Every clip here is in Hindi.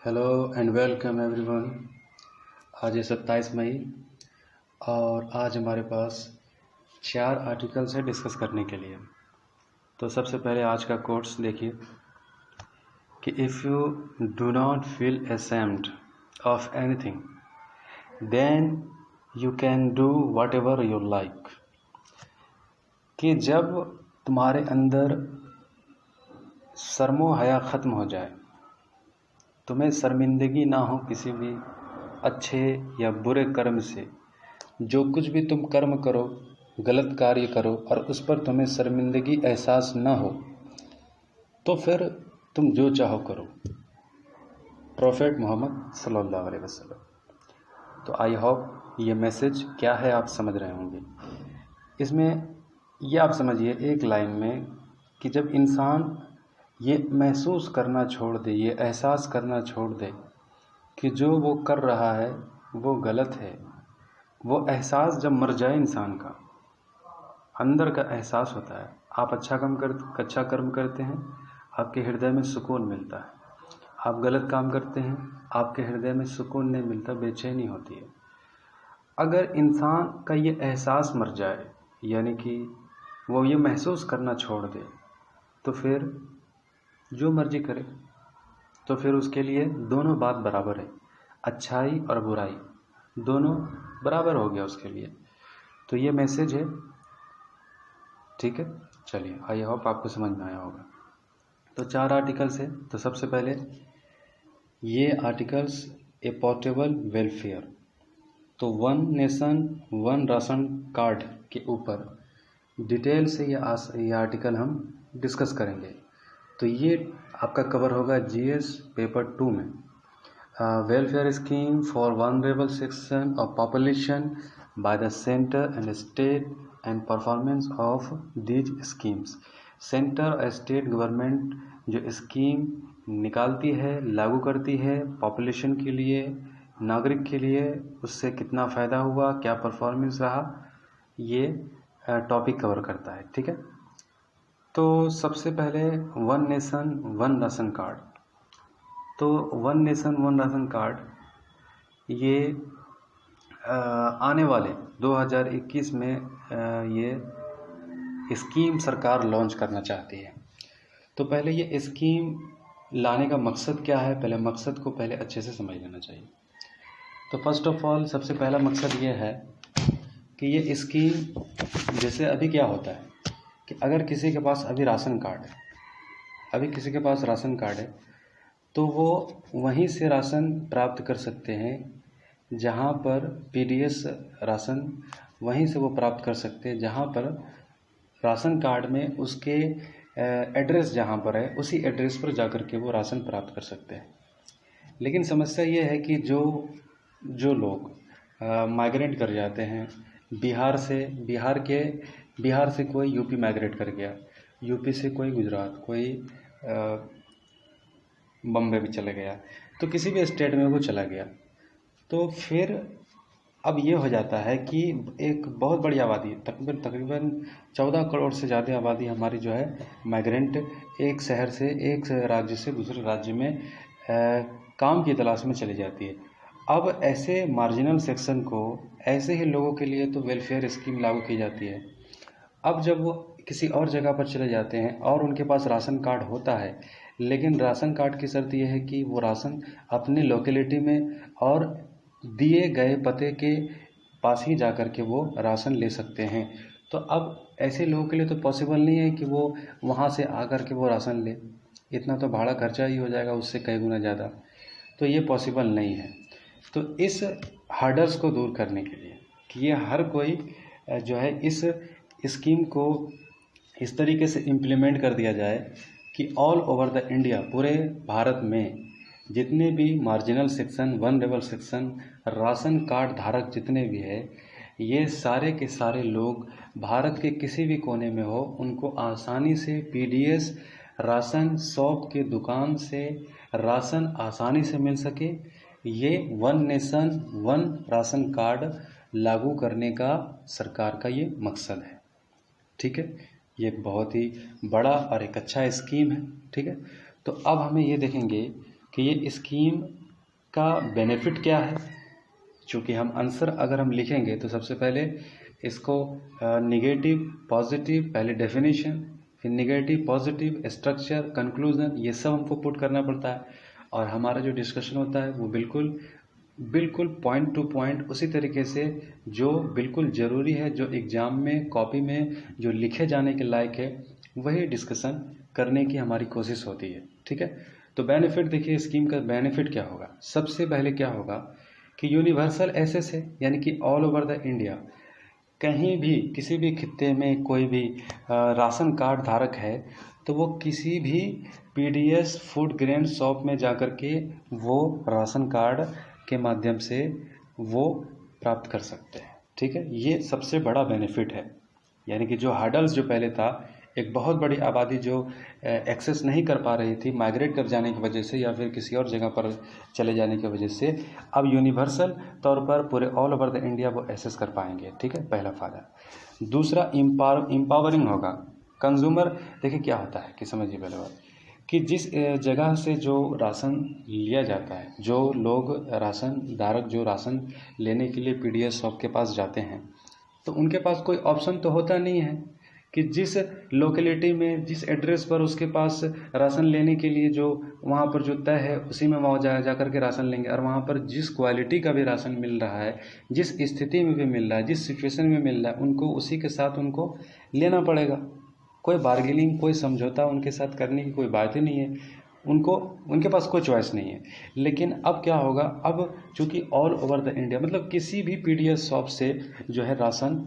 Hello and welcome everyone. आज है 27 मई और आज हमारे पास 4 आर्टिकल्स है डिस्कस करने के लिए। तो सबसे पहले आज का कोट्स देखिए कि if you do not feel ashamed of anything then you can do whatever you like. कि जब तुम्हारे अंदर शर्मो हया ख़त्म हो जाए, तुम्हें शर्मिंदगी ना हो किसी भी अच्छे या बुरे कर्म से, जो कुछ भी तुम कर्म करो, गलत कार्य करो और उस पर तुम्हें शर्मिंदगी एहसास ना हो, तो फिर तुम जो चाहो करो। प्रोफेट मोहम्मद सल्लल्लाहु अलैहि वसल्लम। तो आई होप ये मैसेज क्या है आप समझ रहे होंगे। इसमें ये आप समझिए एक लाइन में कि जब इंसान ये महसूस करना छोड़ दे, ये एहसास करना छोड़ दे कि जो वो कर रहा है वो गलत है, वो एहसास जब मर जाए इंसान का, अंदर का एहसास होता है। आप अच्छा कर्म करते हैं, आपके हृदय में सुकून मिलता है। आप गलत काम करते हैं, आपके हृदय में सुकून नहीं मिलता, बेचैनी होती है। अगर इंसान का ये एहसास मर जाए, यानी कि वो ये महसूस करना छोड़ दे, तो फिर जो मर्जी करे, तो फिर उसके लिए दोनों बात बराबर है, अच्छाई और बुराई दोनों बराबर हो गया उसके लिए। तो ये मैसेज है, ठीक है। चलिए, आई होप आपको समझ में आया होगा। तो 4 आर्टिकल्स है। तो सबसे पहले ये आर्टिकल्स ए पोर्टेबल वेलफेयर, तो 1 नेशन 1 राशन कार्ड के ऊपर डिटेल से ये आर्टिकल हम डिस्कस करेंगे। तो ये आपका कवर होगा जीएस पेपर 2 में। Welfare scheme for vulnerable section of population by the centre and state and performance of these schemes. Centre और स्टेट गवर्नमेंट जो स्कीम निकालती है, लागू करती है पॉपुलेशन के लिए, नागरिक के लिए, उससे कितना फ़ायदा हुआ, क्या परफॉर्मेंस रहा, ये टॉपिक कवर करता है, ठीक है। तो सबसे पहले 1 नेशन 1 राशन कार्ड। तो 1 नेशन 1 राशन कार्ड ये आने वाले 2021 में ये स्कीम सरकार लॉन्च करना चाहती है। तो पहले ये स्कीम लाने का मकसद क्या है, पहले मकसद को पहले अच्छे से समझ लेना चाहिए। तो फर्स्ट ऑफ ऑल सबसे पहला मकसद ये है कि ये स्कीम, जैसे अभी क्या होता है कि अगर किसी के पास अभी किसी के पास राशन कार्ड है, तो वो वहीं से राशन प्राप्त कर सकते हैं जहाँ पर पीडीएस राशन, वहीं से वो प्राप्त कर सकते हैं जहाँ पर राशन कार्ड में उसके एड्रेस जहाँ पर है, उसी एड्रेस पर जाकर के वो राशन प्राप्त कर सकते हैं। लेकिन समस्या ये है कि जो लोग माइग्रेट कर जाते हैं बिहार से कोई यूपी माइग्रेट कर गया, यूपी से कोई गुजरात, कोई बम्बे भी चला गया, तो किसी भी स्टेट में वो चला गया, तो फिर अब ये हो जाता है कि एक बहुत बड़ी आबादी, तकरीबन 14 करोड़ से ज़्यादा आबादी हमारी जो है माइग्रेंट एक शहर से, एक राज्य से दूसरे राज्य में काम की तलाश में चली जाती है। अब ऐसे मार्जिनल सेक्शन को, ऐसे ही लोगों के लिए तो वेलफेयर स्कीम लागू की जाती है। अब जब वो किसी और जगह पर चले जाते हैं और उनके पास राशन कार्ड होता है, लेकिन राशन कार्ड की शर्त यह है कि वो राशन अपने लोकेलिटी में और दिए गए पते के पास ही जाकर के वो राशन ले सकते हैं। तो अब ऐसे लोगों के लिए तो पॉसिबल नहीं है कि वो वहाँ से आकर के वो राशन ले, इतना तो भाड़ा खर्चा ही हो जाएगा उससे कई गुना ज़्यादा, तो ये पॉसिबल नहीं है। तो इस हर्डल्स को दूर करने के लिए कि ये हर कोई जो है इस स्कीम को इस तरीके से इम्प्लीमेंट कर दिया जाए कि ऑल ओवर द इंडिया, पूरे भारत में जितने भी marginal section, vulnerable section, ration card धारक जितने भी है, ये सारे के सारे लोग भारत के किसी भी कोने में हो, उनको आसानी से पीडीएस राशन शॉप के दुकान से राशन आसानी से मिल सके। ये 1 नेशन 1 राशन कार्ड लागू करने का सरकार का ये मकसद है, ठीक है। ये एक बहुत ही बड़ा और एक अच्छा स्कीम है, ठीक है। तो अब हमें ये देखेंगे कि ये स्कीम का बेनिफिट क्या है। चूँकि हम आंसर अगर हम लिखेंगे तो सबसे पहले इसको निगेटिव पॉजिटिव, पहले डेफिनेशन, फिर निगेटिव पॉजिटिव, स्ट्रक्चर, कंक्लूजन, ये सब हमको पुट करना पड़ता है। और हमारा जो डिस्कशन होता है वो बिल्कुल पॉइंट टू पॉइंट उसी तरीके से जो बिल्कुल ज़रूरी है, जो एग्ज़ाम में कॉपी में जो लिखे जाने के लायक है, वही डिस्कशन करने की हमारी कोशिश होती है। ठीक है, तो बेनिफिट देखिए, स्कीम का बेनिफिट क्या होगा। सबसे पहले क्या होगा कि यूनिवर्सल एक्सेस है, यानी कि ऑल ओवर द इंडिया, कहीं भी किसी भी खित्ते में कोई भी राशन कार्ड धारक है तो वो किसी भी पीडीएस फूड ग्रेन शॉप में जाकर के वो राशन कार्ड के माध्यम से वो प्राप्त कर सकते हैं। ठीक है, ये सबसे बड़ा बेनिफिट है। यानी कि जो हर्डल्स जो पहले था, एक बहुत बड़ी आबादी जो एक्सेस नहीं कर पा रही थी माइग्रेट कर जाने की वजह से या फिर किसी और जगह पर चले जाने की वजह से, अब यूनिवर्सल तौर पर पूरे ऑल ओवर द इंडिया वो एक्सेस कर पाएंगे। ठीक है, पहला फ़ायदा। दूसरा, एम्पावरिंग होगा कंज्यूमर। देखिए क्या होता है कि समझिए पहले बात कि जिस जगह से जो राशन लिया जाता है, जो लोग राशन धारक जो राशन लेने के लिए पीडीएस शॉप के पास जाते हैं, तो उनके पास कोई ऑप्शन तो होता नहीं है कि जिस लोकेलिटी में, जिस एड्रेस पर उसके पास राशन लेने के लिए जो वहाँ पर जो तय है उसी में वहाँ जा कर के राशन लेंगे। और वहाँ पर जिस क्वालिटी का भी राशन मिल रहा है, जिस स्थिति में भी मिल रहा है, जिस सिचुएशन में मिल रहा है, उनको उसी के साथ उनको लेना पड़ेगा। कोई बार्गेनिंग, कोई समझौता उनके साथ करने की कोई बात ही नहीं है, उनके पास कोई चॉइस नहीं है। लेकिन अब क्या होगा, अब चूँकि ऑल ओवर द इंडिया, मतलब किसी भी पीडीएस शॉप से जो है राशन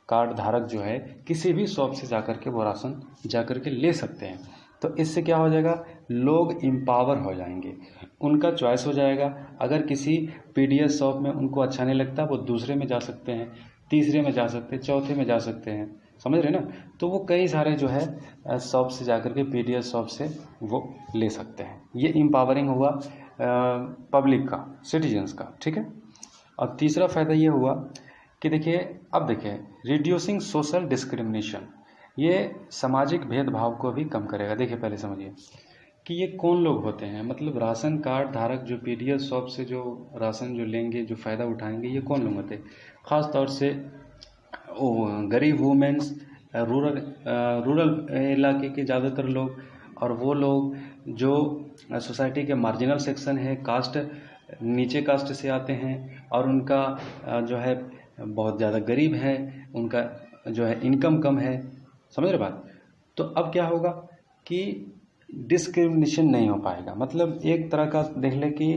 कार्ड धारक जो है किसी भी शॉप से जाकर के वो राशन जाकर के ले सकते हैं। तो इससे क्या हो जाएगा, लोग एम्पावर हो जाएंगे, उनका चॉइस हो जाएगा। अगर किसी पीडीएस शॉप में उनको अच्छा नहीं लगता, वो दूसरे में जा सकते हैं, तीसरे में जा सकते हैं, चौथे में जा सकते हैं, समझ रहे ना। तो वो कई सारे जो है शॉप से जाकर के पीडीएस शॉप से वो ले सकते हैं। ये एम्पावरिंग हुआ पब्लिक का, सिटीजन्स का। ठीक है, और तीसरा फ़ायदा ये हुआ कि देखिए, अब देखिए, रिड्यूसिंग सोशल डिस्क्रिमिनेशन, ये सामाजिक भेदभाव को भी कम करेगा। देखिए पहले समझिए कि ये कौन लोग होते हैं, मतलब राशन कार्ड धारक जो पीडीएस शॉप से जो राशन जो लेंगे, जो फ़ायदा उठाएंगे, ये कौन लोग होते हैं। ख़ास तौर से गरीब वुमेन्स, रूरल इलाके के ज़्यादातर लोग, और वो लोग जो सोसाइटी के मार्जिनल सेक्शन है, कास्ट, नीचे कास्ट से आते हैं और उनका जो है बहुत ज़्यादा गरीब है, उनका जो है इनकम कम है, समझ रहे बात। तो अब क्या होगा कि डिस्क्रिमिनेशन नहीं हो पाएगा। मतलब एक तरह का देख ले कि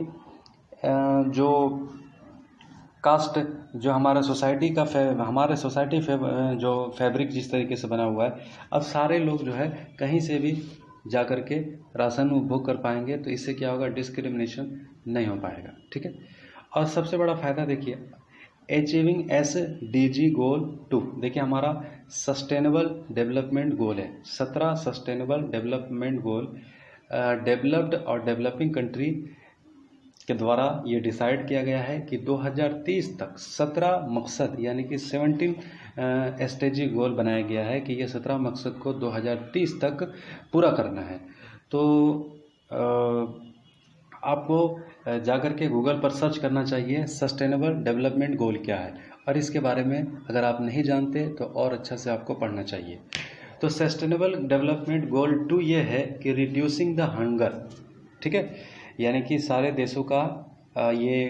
जो कास्ट, जो हमारा सोसाइटी का हमारे सोसाइटी जो फैब्रिक जिस तरीके से बना हुआ है, अब सारे लोग जो है कहीं से भी जा कर के राशन उपभोग कर पाएंगे। तो इससे क्या होगा, डिस्क्रिमिनेशन नहीं हो पाएगा। ठीक है, और सबसे बड़ा फ़ायदा देखिए, अचीविंग SDG गोल 2। देखिए हमारा सस्टेनेबल डेवलपमेंट गोल है, 17 सस्टेनेबल डेवलपमेंट गोल डेवलप्ड और डेवलपिंग कंट्री के द्वारा ये डिसाइड किया गया है कि 2030 तक 17 मकसद, यानी कि 17 SDG गोल बनाया गया है कि ये 17 मकसद को 2030 तक पूरा करना है। तो आपको जाकर के गूगल पर सर्च करना चाहिए सस्टेनेबल डेवलपमेंट गोल क्या है, और इसके बारे में अगर आप नहीं जानते तो और अच्छा से आपको पढ़ना चाहिए। तो सस्टेनेबल डेवलपमेंट गोल 2 ये है कि रिड्यूसिंग द हंगर। ठीक है, यानी कि सारे देशों का ये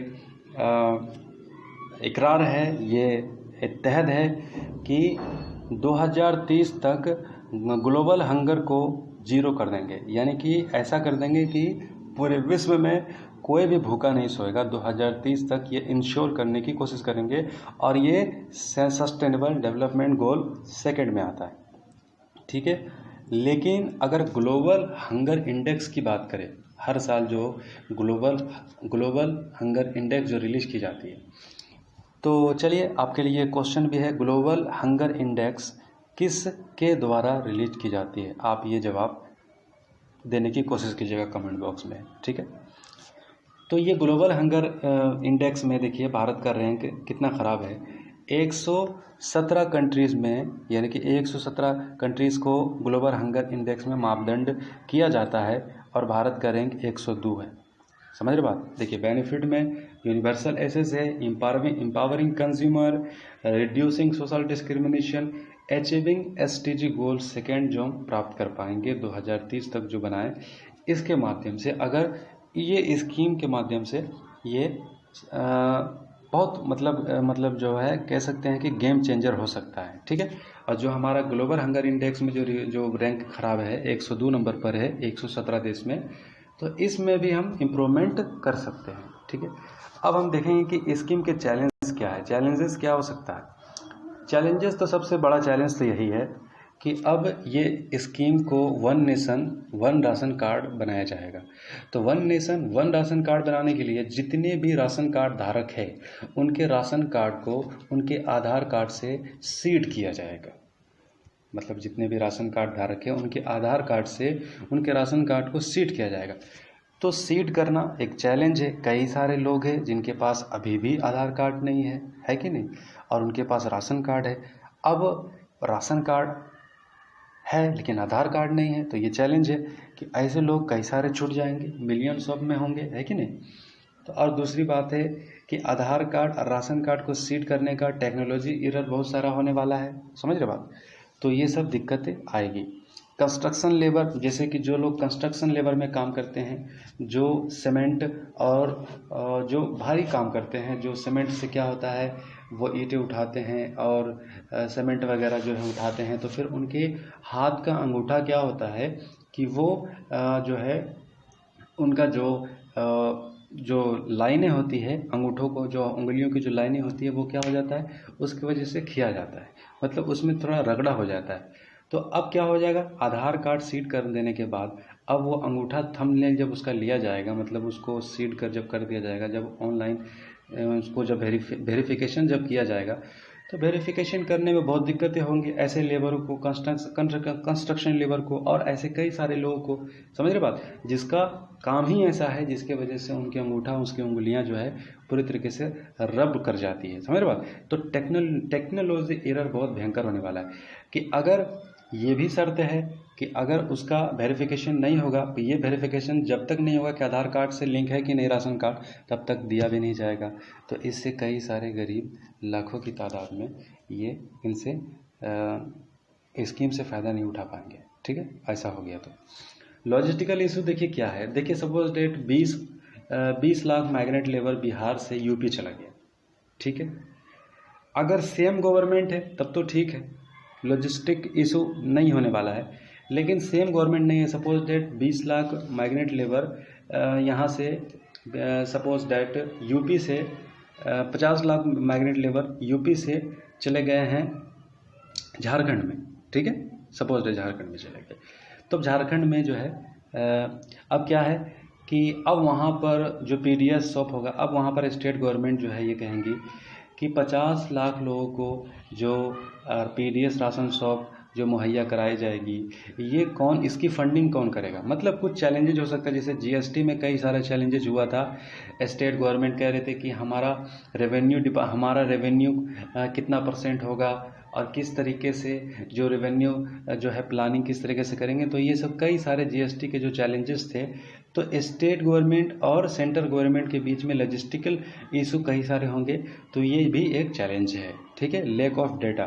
इकरार है, ये इत्तेहाद है कि 2030 तक ग्लोबल हंगर को जीरो कर देंगे। यानी कि ऐसा कर देंगे कि पूरे विश्व में कोई भी भूखा नहीं सोएगा। 2030 तक ये इंश्योर करने की कोशिश करेंगे, और ये सस्टेनेबल डेवलपमेंट गोल 2 में आता है। ठीक है, लेकिन अगर ग्लोबल हंगर इंडेक्स की बात करें, हर साल जो ग्लोबल हंगर इंडेक्स जो रिलीज़ की जाती है, तो चलिए आपके लिए क्वेश्चन भी है, ग्लोबल हंगर इंडेक्स किस के द्वारा रिलीज की जाती है। आप ये जवाब देने की कोशिश कीजिएगा कमेंट बॉक्स में। ठीक है, तो ये ग्लोबल हंगर इंडेक्स में देखिए भारत का रैंक कितना ख़राब है। 117 कंट्रीज़ में, यानी कि 117 कंट्रीज़ को ग्लोबल हंगर इंडेक्स में मापदंड किया जाता है, और भारत का रैंक 102 है। समझ रहे बात। देखिए बेनिफिट में यूनिवर्सल एक्सेस है, empowering consumer, reducing social discrimination, achieving SDG goal second जो हम प्राप्त कर पाएंगे 2030 तक जो बनाए, इसके माध्यम से अगर ये स्कीम के माध्यम से ये बहुत मतलब जो है कह सकते हैं कि गेम चेंजर हो सकता है। ठीक है। और जो हमारा ग्लोबल हंगर इंडेक्स में जो रैंक खराब है 102 नंबर पर है 117 देश में, तो इसमें भी हम इम्प्रूवमेंट कर सकते हैं। ठीक है। अब हम देखेंगे कि स्कीम के चैलेंजेस क्या है, चैलेंजेस क्या हो सकता है। चैलेंजेस तो सबसे बड़ा चैलेंज तो यही है कि अब ये स्कीम को one nation one ration card बनाया जाएगा। तो one nation one ration card बनाने के लिए जितने भी राशन कार्ड धारक है उनके राशन कार्ड को उनके आधार कार्ड से सीड किया जाएगा। मतलब जितने भी राशन कार्ड धारक है उनके आधार कार्ड से उनके राशन कार्ड को सीड किया जाएगा। तो सीड करना एक चैलेंज है। कई सारे लोग हैं जिनके पास अभी भी आधार कार्ड नहीं है कि नहीं, और उनके पास राशन कार्ड है। अब राशन कार्ड है लेकिन आधार कार्ड नहीं है, तो ये चैलेंज है कि ऐसे लोग कई सारे छूट जाएंगे, मिलियंस ऑफ में होंगे, है कि नहीं। तो और दूसरी बात है कि आधार कार्ड और राशन कार्ड को सीड करने का टेक्नोलॉजी एरर बहुत सारा होने वाला है। समझ रहे बात। तो ये सब दिक्कतें आएगी। कंस्ट्रक्शन लेबर, जैसे कि जो लोग कंस्ट्रक्शन लेबर में काम करते हैं, जो सीमेंट और जो भारी काम करते हैं, जो सीमेंट से क्या होता है वो ईंटें उठाते हैं और सीमेंट वगैरह जो है उठाते हैं, तो फिर उनके हाथ का अंगूठा क्या होता है कि वो जो है उनका जो लाइनें होती है अंगूठों को, जो उंगलियों की जो लाइनें होती है वो क्या हो जाता है, उसकी वजह से खिया जाता है, मतलब उसमें थोड़ा रगड़ा हो जाता है। तो अब क्या हो जाएगा, आधार कार्ड सीड कर देने के बाद अब वो अंगूठा थंबनेल जब उसका लिया जाएगा, मतलब उसको सीड कर जब कर दिया जाएगा, जब ऑनलाइन उसको जब वेरिफिकेशन जब किया जाएगा, तो वेरिफिकेशन करने में बहुत दिक्कतें होंगी ऐसे लेबरों को, कंस्ट्रक्शन लेबर को और ऐसे कई सारे लोगों को। समझ रहे बात, जिसका काम ही ऐसा है जिसके वजह से उनके अंगूठा उसकी उंगलियां जो है पूरी तरीके से रब कर जाती है। समझ रहे बात। तो टेक्नोलॉजी एरर बहुत भयंकर होने वाला है कि अगर ये भी शर्त है कि अगर उसका वेरिफिकेशन नहीं होगा, तो ये वेरिफिकेशन जब तक नहीं होगा कि आधार कार्ड से लिंक है कि नहीं राशन कार्ड, तब तक दिया भी नहीं जाएगा। तो इससे कई सारे गरीब लाखों की तादाद में ये इनसे स्कीम से फ़ायदा नहीं उठा पाएंगे। ठीक है, ऐसा हो गया। तो लॉजिस्टिकल इशू देखिए क्या है। देखिए suppose date 20 lakh migrant labour Bihar से यूपी चला गया। ठीक है, अगर सेम गवर्नमेंट है तब तो ठीक है, लॉजिस्टिक इशू नहीं होने वाला है। लेकिन सेम गवर्नमेंट नहीं है। Suppose date 20 lakh migrant labour यहाँ से सपोज डेट यूपी से 50 लाख माइग्रेंट लेबर यूपी से चले गए हैं झारखंड में। ठीक है, सपोज डेट झारखंड में चले गए, तो झारखंड में जो है अब क्या है कि अब वहाँ पर जो पीडीएस शॉप होगा, अब वहाँ पर स्टेट गवर्नमेंट जो है ये कहेंगी कि 50 लाख लोगों को जो पीडीएस राशन शॉप जो मुहैया कराई जाएगी, ये कौन, इसकी फंडिंग कौन करेगा। मतलब कुछ चैलेंजेज हो सकता है, जैसे जीएसटी में कई सारे चैलेंजेज हुआ था। स्टेट गवर्नमेंट कह रहे थे कि हमारा रेवेन्यू कितना % होगा और किस तरीके से जो रेवेन्यू जो है प्लानिंग किस तरीके से करेंगे। तो ये सब कई सारे जीएसटी के जो चैलेंजेस थे, तो स्टेट गवर्नमेंट और सेंट्रल गवर्नमेंट के बीच में लॉजिस्टिकल इशू कई सारे होंगे। तो ये भी एक चैलेंज है। ठीक है, लैक ऑफ डेटा।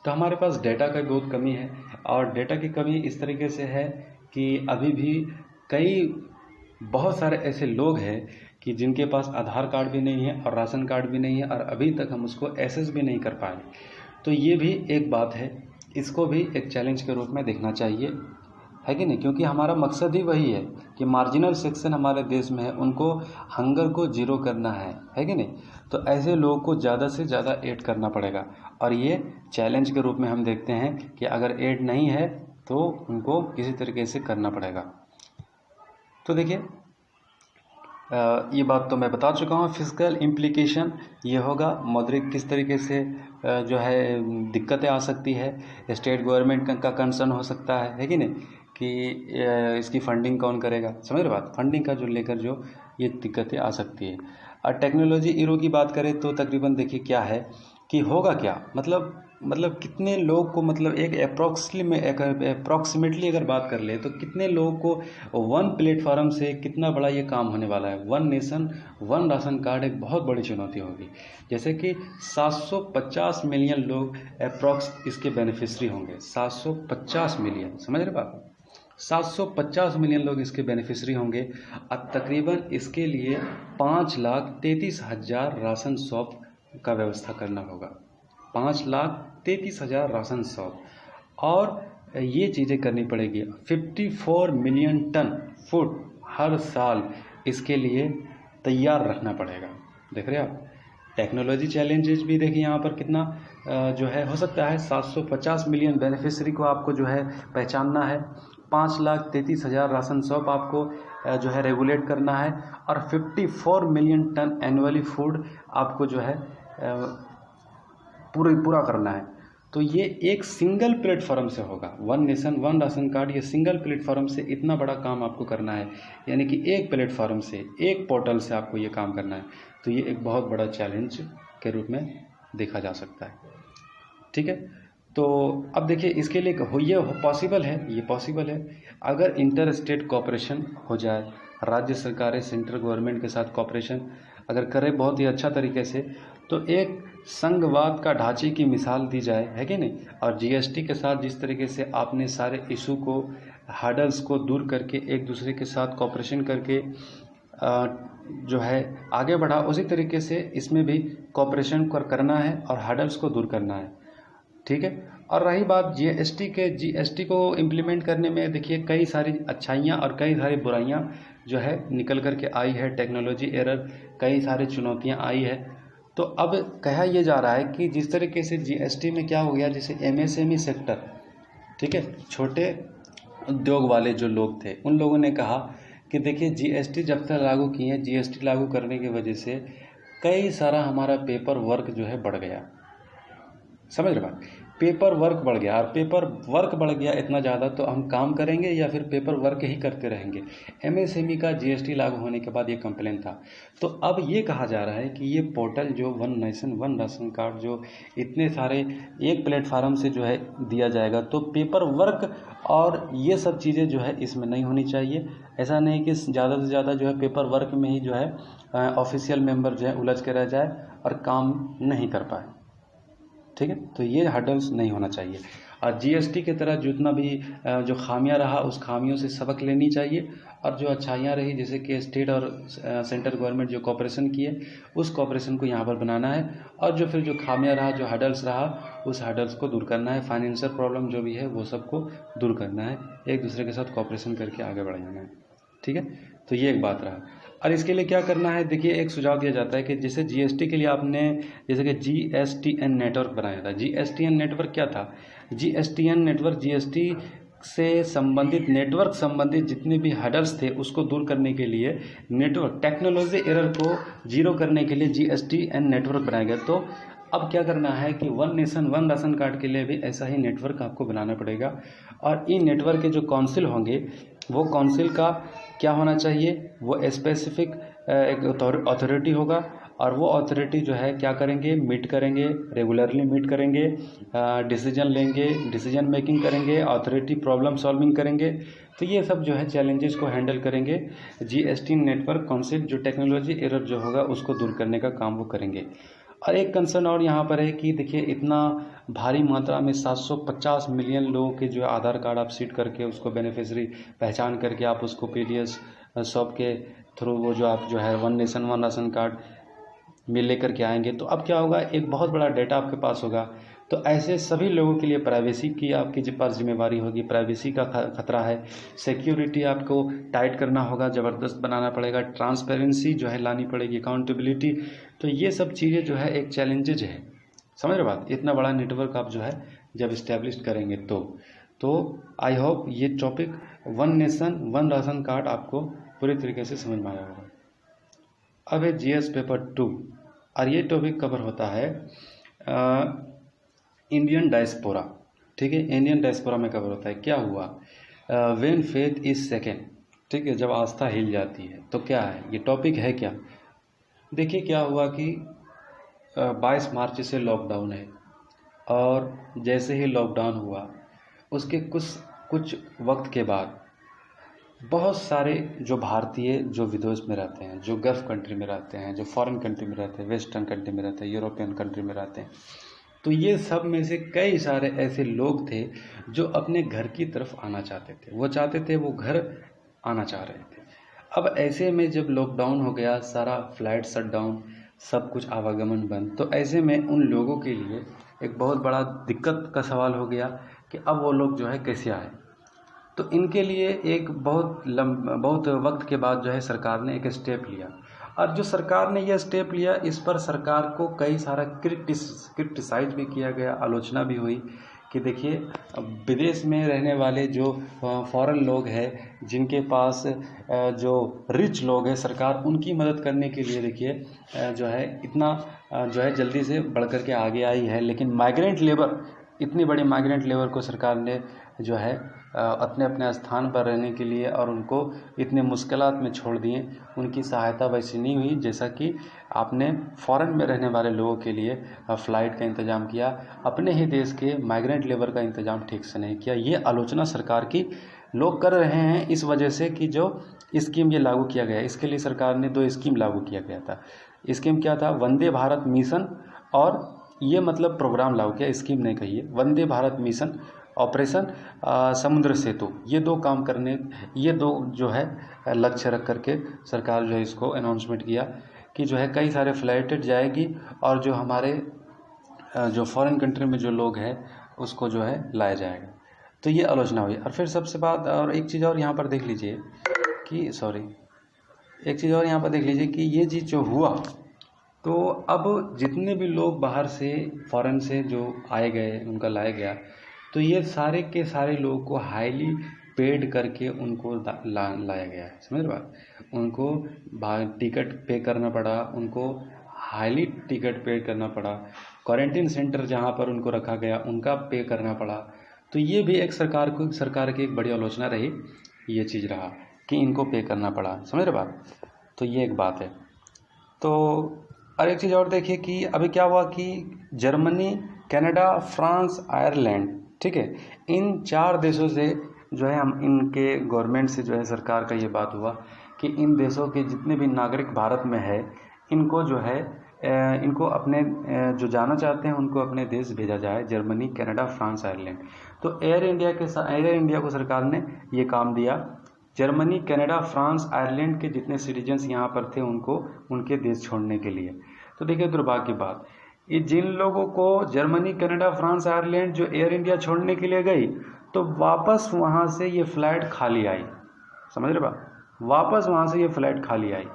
तो हमारे पास डेटा का बहुत कमी है, और डेटा की कमी इस तरीके से है कि अभी भी बहुत सारे ऐसे लोग हैं कि जिनके पास आधार कार्ड भी नहीं है और राशन कार्ड भी नहीं है, और अभी तक हम उसको एक्सेस भी नहीं कर पाए। तो ये भी एक बात है, इसको भी एक चैलेंज के रूप में देखना चाहिए, है कि नहीं। क्योंकि हमारा मकसद ही वही है कि मार्जिनल सेक्शन हमारे देश में है, उनको हंगर को जीरो करना है कि नहीं। तो ऐसे लोगों को ज़्यादा से ज़्यादा ऐड करना पड़ेगा, और ये चैलेंज के रूप में हम देखते हैं कि अगर ऐड नहीं है तो उनको किसी तरीके से करना पड़ेगा। तो देखिए ये बात तो मैं बता चुका हूँ। फिजिकल इम्प्लीकेशन ये होगा, मौद्रिक किस तरीके से जो है दिक्कतें आ सकती है, स्टेट गवर्नमेंट का कंसर्न हो सकता है कि नहीं, कि इसकी फंडिंग कौन करेगा। समझ रहे बात, फंडिंग का जो लेकर जो ये दिक्कतें आ सकती है। और टेक्नोलॉजी ईरो की बात करें तो तकरीबन देखिए क्या है कि होगा क्या, मतलब कितने लोग को, मतलब एक अप्रॉक्सीमेटली अगर बात कर ले तो कितने लोगों को वन प्लेटफॉर्म से कितना बड़ा ये काम होने वाला है। One nation one ration card एक बहुत बड़ी चुनौती होगी। जैसे कि 750 मिलियन लोग अप्रॉक्स इसके बेनिफिशरी होंगे। 750 मिलियन, समझ रहे बात? 750 मिलियन लोग इसके बेनिफिशरी होंगे। अब तकरीबन इसके लिए 5,33,000 राशन शॉप का व्यवस्था करना होगा। 5,33,000 राशन शॉप, और ये चीज़ें करनी पड़ेगी। 54 मिलियन टन फूड हर साल इसके लिए तैयार रखना पड़ेगा। देख रहे हैं आप, टेक्नोलॉजी चैलेंजेस भी देखिए यहाँ पर कितना जो है हो सकता है। 750 मिलियन बेनिफिशरी को आपको जो है पहचानना है। 5,33,000 राशन शॉप आपको जो है रेगुलेट करना है, और 54 मिलियन टन एनुअली फूड आपको जो है पूरा करना है। तो ये एक सिंगल प्लेटफॉर्म से होगा। One nation one ration card, ये सिंगल प्लेटफॉर्म से इतना बड़ा काम आपको करना है, यानी कि एक प्लेटफॉर्म से, एक पोर्टल से आपको ये काम करना है। तो ये एक बहुत बड़ा चैलेंज के रूप में देखा जा सकता है। ठीक है, तो अब देखिए इसके लिए ये पॉसिबल है, ये पॉसिबल है अगर इंटर स्टेट कोऑपरेशन हो जाए, राज्य सरकारें सेंट्रल गवर्नमेंट के साथ कोऑपरेशन अगर करें बहुत ही अच्छा तरीके से, तो एक संघवाद का ढांचे की मिसाल दी जाए, है कि नहीं। और जीएसटी के साथ जिस तरीके से आपने सारे इशू को, हर्डल्स को दूर करके एक दूसरे के साथ कोऑपरेशन करके जो है आगे बढ़ा, उसी तरीके से इसमें भी कोऑपरेशन करना है और हर्डल्स को दूर करना है। ठीक है, और रही बात जीएसटी को इम्प्लीमेंट करने में, देखिए कई सारी अच्छाइयाँ और कई सारी बुराइयाँ जो है निकल कर के आई है। टेक्नोलॉजी एरर, कई सारी चुनौतियाँ आई है। तो अब कहा यह जा रहा है कि जिस तरीके से जीएसटी में क्या हो गया, जैसे एमएसएमई सेक्टर, ठीक है, छोटे उद्योग वाले जो लोग थे, उन लोगों ने कहा कि देखिए जीएसटी जब तक लागू किए, जीएसटी लागू करने की वजह से कई सारा हमारा पेपर वर्क जो है बढ़ गया। समझ रहे बात, पेपर वर्क बढ़ गया, और पेपर वर्क बढ़ गया इतना ज़्यादा तो हम काम करेंगे या फिर पेपर वर्क ही करते रहेंगे। एमएसएमई का जीएसटी लागू होने के बाद ये कंप्लेन था। तो अब ये कहा जा रहा है कि ये पोर्टल जो one nation one ration card जो इतने सारे एक प्लेटफार्म से जो है दिया जाएगा, तो पेपर वर्क और ये सब चीज़ें जो है इसमें नहीं होनी चाहिए। ऐसा नहीं कि ज़्यादा से ज़्यादा जो है पेपर वर्क में ही जो है ऑफिशियल मेंबर जो है उलझ के रह जाए और काम नहीं कर पाए। ठीक है, तो ये हर्डल्स नहीं होना चाहिए। और जीएसटी की तरह जितना भी जो खामियां रहा, उस खामियों से सबक लेनी चाहिए, और जो अच्छाइयाँ रही, जैसे कि स्टेट और सेंट्रल गवर्नमेंट जो कोऑपरेशन किए, उस कोऑपरेशन को यहाँ पर बनाना है। और जो फिर जो खामियां रहा, जो हर्डल्स रहा, उस हर्डल्स को दूर करना है। फाइनेंशियल प्रॉब्लम जो भी है वो सबको दूर करना है, एक दूसरे के साथ कोऑपरेशन करके आगे बढ़ जाना है। ठीक है, तो ये एक बात रहा। और इसके लिए क्या करना है, देखिए एक सुझाव दिया जाता है कि जैसे जीएसटी के लिए आपने जैसे कि जीएसटीएन नेटवर्क बनाया था। जीएसटीएन नेटवर्क क्या था? जीएसटीएन नेटवर्क जीएसटी से संबंधित, नेटवर्क संबंधित जितने भी हर्डल्स थे उसको दूर करने के लिए, नेटवर्क टेक्नोलॉजी एरर को जीरो करने के लिए जीएसटीएन नेटवर्क बनाया गया। तो अब क्या करना है कि one nation one ration card के लिए भी ऐसा ही नेटवर्क आपको बनाना पड़ेगा। और इन नेटवर्क के जो काउंसिल होंगे, वो काउंसिल का क्या होना चाहिए, वो स्पेसिफिक एक अथॉरिटी होगा, और वो अथॉरिटी जो है क्या करेंगे, मीट करेंगे, रेगुलरली मीट करेंगे, डिसीजन लेंगे, डिसीजन मेकिंग करेंगे, अथॉरिटी प्रॉब्लम सॉल्विंग करेंगे। तो ये सब जो है चैलेंजेस को हैंडल करेंगे। जीएसटी नेटवर्क काउंसिल जो टेक्नोलॉजी एरर जो होगा उसको दूर करने का काम वो करेंगे। और एक कंसर्न और यहाँ पर है कि देखिए इतना भारी मात्रा में 750 मिलियन लोगों के जो आधार कार्ड आप सीड करके उसको बेनिफिशरी पहचान करके आप उसको पीडीएस शॉप के थ्रू वो जो आप जो है one nation one ration card में लेकर के आएंगे, तो अब क्या होगा, एक बहुत बड़ा डेटा आपके पास होगा। तो ऐसे सभी लोगों के लिए प्राइवेसी की आपके पास जिम्मेवारी होगी, प्राइवेसी का खतरा है। सिक्योरिटी आपको टाइट करना होगा, ज़बरदस्त बनाना पड़ेगा, ट्रांसपेरेंसी जो है लानी पड़ेगी, अकाउंटेबिलिटी। तो ये सब चीज़ें जो है एक चैलेंजेज है। समझ रहे बात, इतना बड़ा नेटवर्क आप जो है जब इस्टेब्लिश करेंगे तो आई होप ये topic one nation one ration card आपको पूरी तरीके से समझ में आया होगा। अब है जीएस पेपर 2, और ये टॉपिक कवर होता है इंडियन डायस्पोरा। ठीक है, इंडियन डायस्पोरा में कवर होता है क्या हुआ, व्हेन फेथ इज सेकेंड। ठीक है, जब आस्था हिल जाती है तो क्या है, ये टॉपिक है क्या। देखिए क्या हुआ कि 22 मार्च से लॉकडाउन है, और जैसे ही लॉकडाउन हुआ उसके कुछ वक्त के बाद बहुत सारे जो भारतीय जो विदेश में रहते हैं, जो गल्फ़ कंट्री में रहते हैं, जो फॉरेन कंट्री में रहते हैं, वेस्टर्न कंट्री में रहते हैं, यूरोपियन कंट्री में रहते हैं, तो ये सब में से कई सारे ऐसे लोग थे जो अपने घर की तरफ आना चाहते थे, वो घर आना चाह रहे थे। अब ऐसे में जब लॉकडाउन हो गया, सारा फ्लाइट शट डाउन, सब कुछ आवागमन बंद, तो ऐसे में उन लोगों के लिए एक बहुत बड़ा दिक्कत का सवाल हो गया कि अब वो लोग जो है कैसे आए। तो इनके लिए एक बहुत वक्त के बाद जो है सरकार ने एक स्टेप लिया, और जो सरकार ने यह स्टेप लिया, इस पर सरकार को कई सारा क्रिटिसाइज भी किया गया, आलोचना भी हुई कि देखिए विदेश में रहने वाले जो फॉरेन लोग हैं, जिनके पास जो रिच लोग हैं, सरकार उनकी मदद करने के लिए देखिए जो है इतना जो है जल्दी से बढ़ कर के आगे आई है। लेकिन माइग्रेंट लेबर, इतनी बड़ी माइग्रेंट लेबर को सरकार ने जो है अपने अपने स्थान पर रहने के लिए और उनको इतने मुश्किलात में छोड़ दिए। उनकी सहायता वैसी नहीं हुई जैसा कि आपने फ़ॉरेन में रहने वाले लोगों के लिए फ़्लाइट का इंतज़ाम किया, अपने ही देश के माइग्रेंट लेबर का इंतज़ाम ठीक से नहीं किया। ये आलोचना सरकार की लोग कर रहे हैं इस वजह से कि जो स्कीम ये लागू किया गया, इसके लिए सरकार ने 2 स्कीम लागू किया गया था। स्कीम क्या था? वंदे भारत मिशन, और ये मतलब प्रोग्राम लागू किया, स्कीम नहीं कहिए, वंदे भारत मिशन, ऑपरेशन समुद्र सेतु। ये 2 काम करने, ये 2 जो है लक्ष्य रख करके सरकार जो है इसको अनाउंसमेंट किया कि जो है कई सारे फ्लाइटें जाएगी और जो हमारे जो फॉरेन कंट्री में जो लोग हैं उसको जो है लाया जाएगा। तो ये आलोचना हुई। और फिर सबसे बात, और एक चीज़ और यहाँ पर देख लीजिए कि ये चीज़ जो हुआ, तो अब जितने भी लोग बाहर से फॉरेन से जो आए गए, उनका लाया गया, तो ये सारे के सारे लोगों को हाईली पेड करके उनको लाया गया है। समझ रहे बात? उनको टिकट पे करना पड़ा, उनको हाईली टिकट पे करना पड़ा, क्वारंटीन सेंटर जहाँ पर उनको रखा गया उनका पे करना पड़ा। तो ये भी एक सरकार की एक बड़ी आलोचना रही, ये चीज़ रहा कि इनको पे करना पड़ा। समझ रहे बात? तो ये एक बात है। तो और एक चीज़ और देखिए कि अभी क्या हुआ कि जर्मनी, कनाडा, फ्रांस, आयरलैंड, ठीक है, इन 4 देशों से जो है हम इनके गवर्नमेंट से जो है सरकार का ये बात हुआ कि इन देशों के जितने भी नागरिक भारत में है, इनको जो है इनको अपने जो जाना चाहते हैं उनको अपने देश भेजा जाए, जर्मनी, कनाडा, फ्रांस, आयरलैंड। तो एयर इंडिया को सरकार ने ये काम दिया, जर्मनी, कनाडा, फ्रांस, आयरलैंड के जितने सिटीजन्स यहाँ पर थे उनको उनके देश छोड़ने के लिए। तो देखिए दुर्भाग्य की बात, ये जिन लोगों को जर्मनी, कनाडा, फ्रांस, आयरलैंड जो एयर इंडिया छोड़ने के लिए गई, तो वापस वहाँ से ये फ़्लाइट खाली आई। समझ रहे बात? वापस वहाँ से ये फ़्लाइट खाली आई।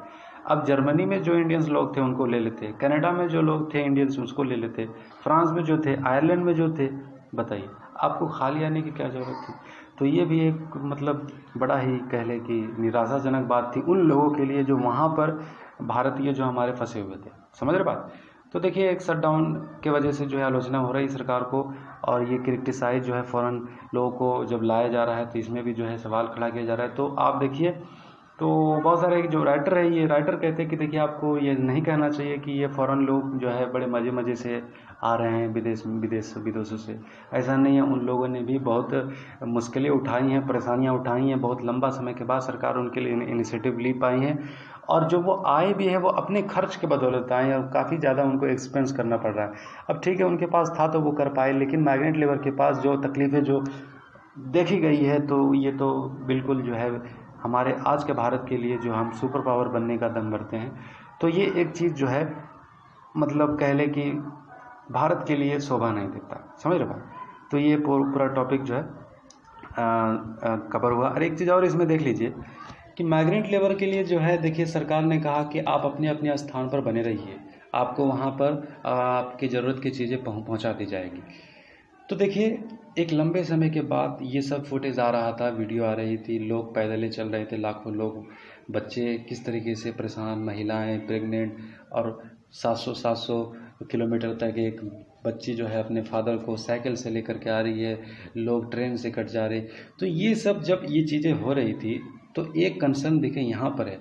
अब जर्मनी में जो इंडियंस लोग थे उनको ले लेते, कनाडा में जो लोग थे इंडियंस उसको ले लेते, फ्रांस में जो थे, आयरलैंड में जो थे, बताइए आपको खाली आने की क्या ज़रूरत थी? तो ये भी एक मतलब बड़ा ही कह लें कि निराशाजनक बात थी उन लोगों के लिए जो वहाँ पर भारतीय जो हमारे फंसे हुए थे। समझ रहे बात? तो देखिए एक शटडाउन के वजह से जो है आलोचना हो रही सरकार को, और ये क्रिटिसाइज जो है फॉरेन लोगों को जब लाया जा रहा है तो इसमें भी जो है सवाल खड़ा किया जा रहा है। तो आप देखिए, तो बहुत सारे जो राइटर है, ये राइटर कहते हैं कि देखिए आपको ये नहीं कहना चाहिए कि ये फॉरेन लोग जो है बड़े मज़े से आ रहे हैं विदेशों से। ऐसा नहीं है, उन लोगों ने भी बहुत मुश्किलें उठाई हैं, परेशानियां उठाई हैं, बहुत लंबा समय के बाद सरकार उनके लिए इनिशिएटिव ली पाई है, और जो वो आए भी है वो अपने खर्च के बदौलत आए हैं, और काफ़ी ज़्यादा उनको एक्सपेंस करना पड़ रहा है। अब ठीक है उनके पास था तो वो कर पाए, लेकिन माइग्रेंट लेबर के पास जो तकलीफ़ें जो देखी गई है, तो ये तो बिल्कुल जो है हमारे आज के भारत के लिए जो हम सुपर पावर बनने का दम भरते हैं, तो ये एक चीज़ जो है मतलब कह लें कि भारत के लिए शोभा नहीं देता। समझ रहे बात? तो ये पूरा टॉपिक जो है कवर हुआ। और एक चीज़ और इसमें देख लीजिए कि माइग्रेंट लेबर के लिए जो है देखिए सरकार ने कहा कि आप अपने अपने स्थान पर बने रहिए, आपको वहाँ पर आपकी ज़रूरत की चीज़ें पहुँचा दी जाएगी। तो देखिए एक लंबे समय के बाद ये सब फुटेज आ रहा था, वीडियो आ रही थी, लोग पैदल चल रहे थे, लाखों लोग, बच्चे किस तरीके से परेशान, महिलाएं प्रेग्नेंट, और 700 किलोमीटर तक एक बच्ची जो है अपने फादर को साइकिल से लेकर के आ रही है, लोग ट्रेन से कट जा रहे। तो ये सब जब ये चीज़ें हो रही थी तो एक कंसर्न देखें यहाँ पर है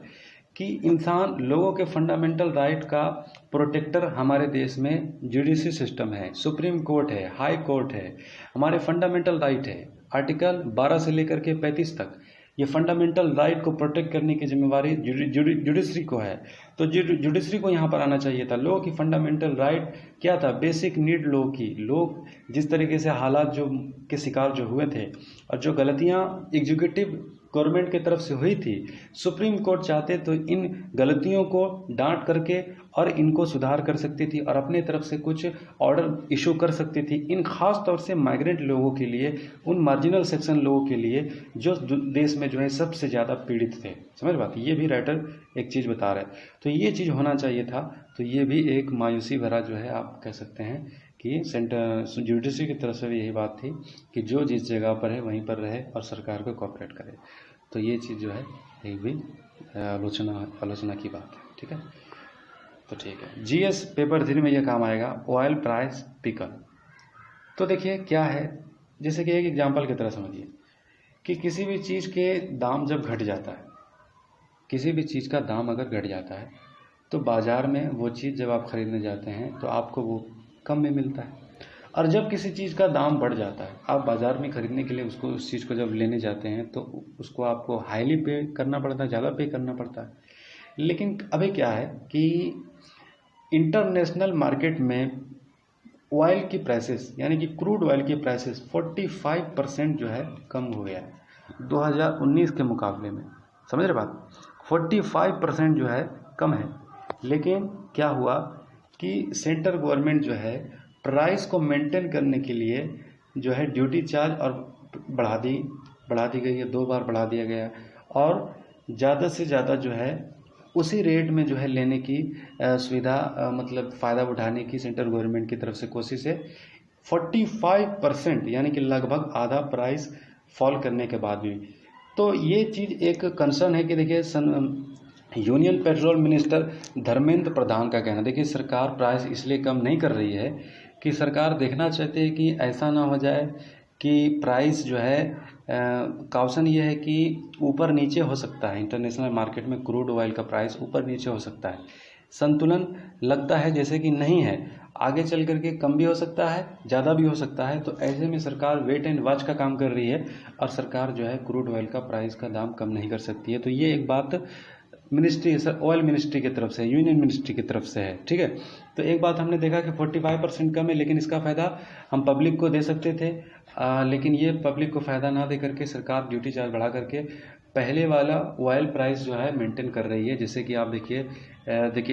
कि इंसान लोगों के फंडामेंटल राइट का प्रोटेक्टर हमारे देश में जुडिशरी सिस्टम है, सुप्रीम कोर्ट है, हाई कोर्ट है, हमारे फंडामेंटल राइट है। आर्टिकल 12 से लेकर के 35 तक ये फंडामेंटल राइट को प्रोटेक्ट करने की जिम्मेवारी जुडिशरी को है। तो जुडिशरी को यहाँ पर आना चाहिए था। लोगों की फंडामेंटल राइट क्या था? बेसिक नीड लोगों की। लोग जिस तरीके से हालात जो के शिकार जो हुए थे और जो गलतियाँ एग्जीक्यूटिव गवर्नमेंट की तरफ से हुई थी, सुप्रीम कोर्ट चाहते तो इन गलतियों को डांट करके और इनको सुधार कर सकती थी और अपने तरफ से कुछ ऑर्डर इशू कर सकती थी, इन खास तौर से माइग्रेंट लोगों के लिए, उन मार्जिनल सेक्शन लोगों के लिए जो देश में जो है सबसे ज़्यादा पीड़ित थे। समझ बात? ये भी राइटर एक चीज़ बता रहे हैं। तो ये चीज़ होना चाहिए था। तो ये भी एक मायूसी भरा जो है आप कह सकते हैं कि सेंटर जुडिशरी की तरफ से भी यही बात थी कि जो जिस जगह पर है वहीं पर रहे और सरकार को कोऑपरेट करे। तो ये चीज़ जो है एक भी आलोचना की बात है। ठीक है, तो ठीक है। जीएस पेपर 3 में ये काम आएगा, ऑयल प्राइस पिकल। तो देखिए क्या है, जैसे कि एक एग्जांपल की तरह समझिए कि किसी भी चीज़ के दाम जब घट जाता है, किसी भी चीज़ का दाम अगर घट जाता है तो बाज़ार में वो चीज़ जब आप ख़रीदने जाते हैं तो आपको वो कम में मिलता है। और जब किसी चीज़ का दाम बढ़ जाता है, आप बाज़ार में ख़रीदने के लिए उस चीज़ को जब लेने जाते हैं तो उसको आपको हाईली पे करना पड़ता है, ज़्यादा पे करना पड़ता है। लेकिन अभी क्या है कि इंटरनेशनल मार्केट में ऑयल की प्राइसेस यानी कि क्रूड ऑयल की प्राइसेस 45% जो है कम हो गया है 2019 के मुकाबले में। समझ रहे बात? 45% जो है कम है। लेकिन क्या हुआ कि सेंट्रल गवर्नमेंट जो है प्राइस को मेंटेन करने के लिए जो है ड्यूटी चार्ज और बढ़ा दी गई है, 2 बार बढ़ा दिया गया और ज़्यादा से ज़्यादा जो है उसी रेट में जो है लेने की सुविधा मतलब फ़ायदा उठाने की सेंट्रल गवर्नमेंट की तरफ से कोशिश है। 45% यानी कि लगभग आधा प्राइस फॉल करने के बाद भी। तो ये चीज़ एक कंसर्न है कि देखिए union petrol minister Dharmendra Pradhan का कहना, देखिए सरकार प्राइस इसलिए कम नहीं कर रही है कि सरकार देखना चाहती है कि ऐसा ना हो जाए कि प्राइस जो है काउशन ये है कि ऊपर नीचे हो सकता है। इंटरनेशनल मार्केट में क्रूड ऑयल का प्राइस ऊपर नीचे हो सकता है। संतुलन लगता है जैसे कि नहीं है, आगे चल करके कम भी हो सकता है, ज़्यादा भी हो सकता है। तो ऐसे में सरकार वेट एंड वॉच का काम कर रही है और सरकार जो है क्रूड ऑयल का प्राइस का दाम कम नहीं कर सकती है। तो ये एक बात मिनिस्ट्री ऑयल मिनिस्ट्री की तरफ से, यूनियन मिनिस्ट्री की तरफ से है। ठीक है, तो एक बात हमने देखा कि 45% कम है, लेकिन इसका फ़ायदा हम पब्लिक को दे सकते थे। लेकिन ये पब्लिक को फ़ायदा ना दे करके सरकार ड्यूटी चार्ज बढ़ा करके पहले वाला ऑयल प्राइस जो है मेंटेन कर रही है। जैसे कि आप देखिए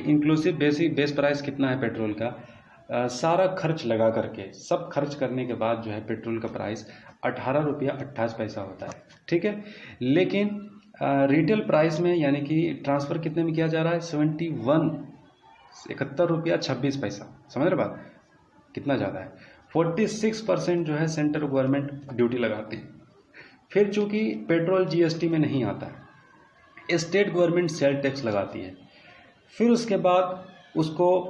इंक्लूसिव बेस प्राइस कितना है पेट्रोल का, सारा खर्च लगा करके, सब खर्च करने के बाद जो है पेट्रोल का प्राइस 18 रुपया 28 पैसा होता है। ठीक है, लेकिन रिटेल प्राइस में यानी कि ट्रांसफ़र कितने में किया जा रहा है? 71 रुपया 26 पैसा। समझ रहे बात कितना ज़्यादा है? 46% जो है सेंट्रल गवर्नमेंट ड्यूटी लगाती है। फिर चूंकि पेट्रोल जीएसटी में नहीं आता है, स्टेट गवर्नमेंट सेल टैक्स लगाती है। फिर उसके बाद उसको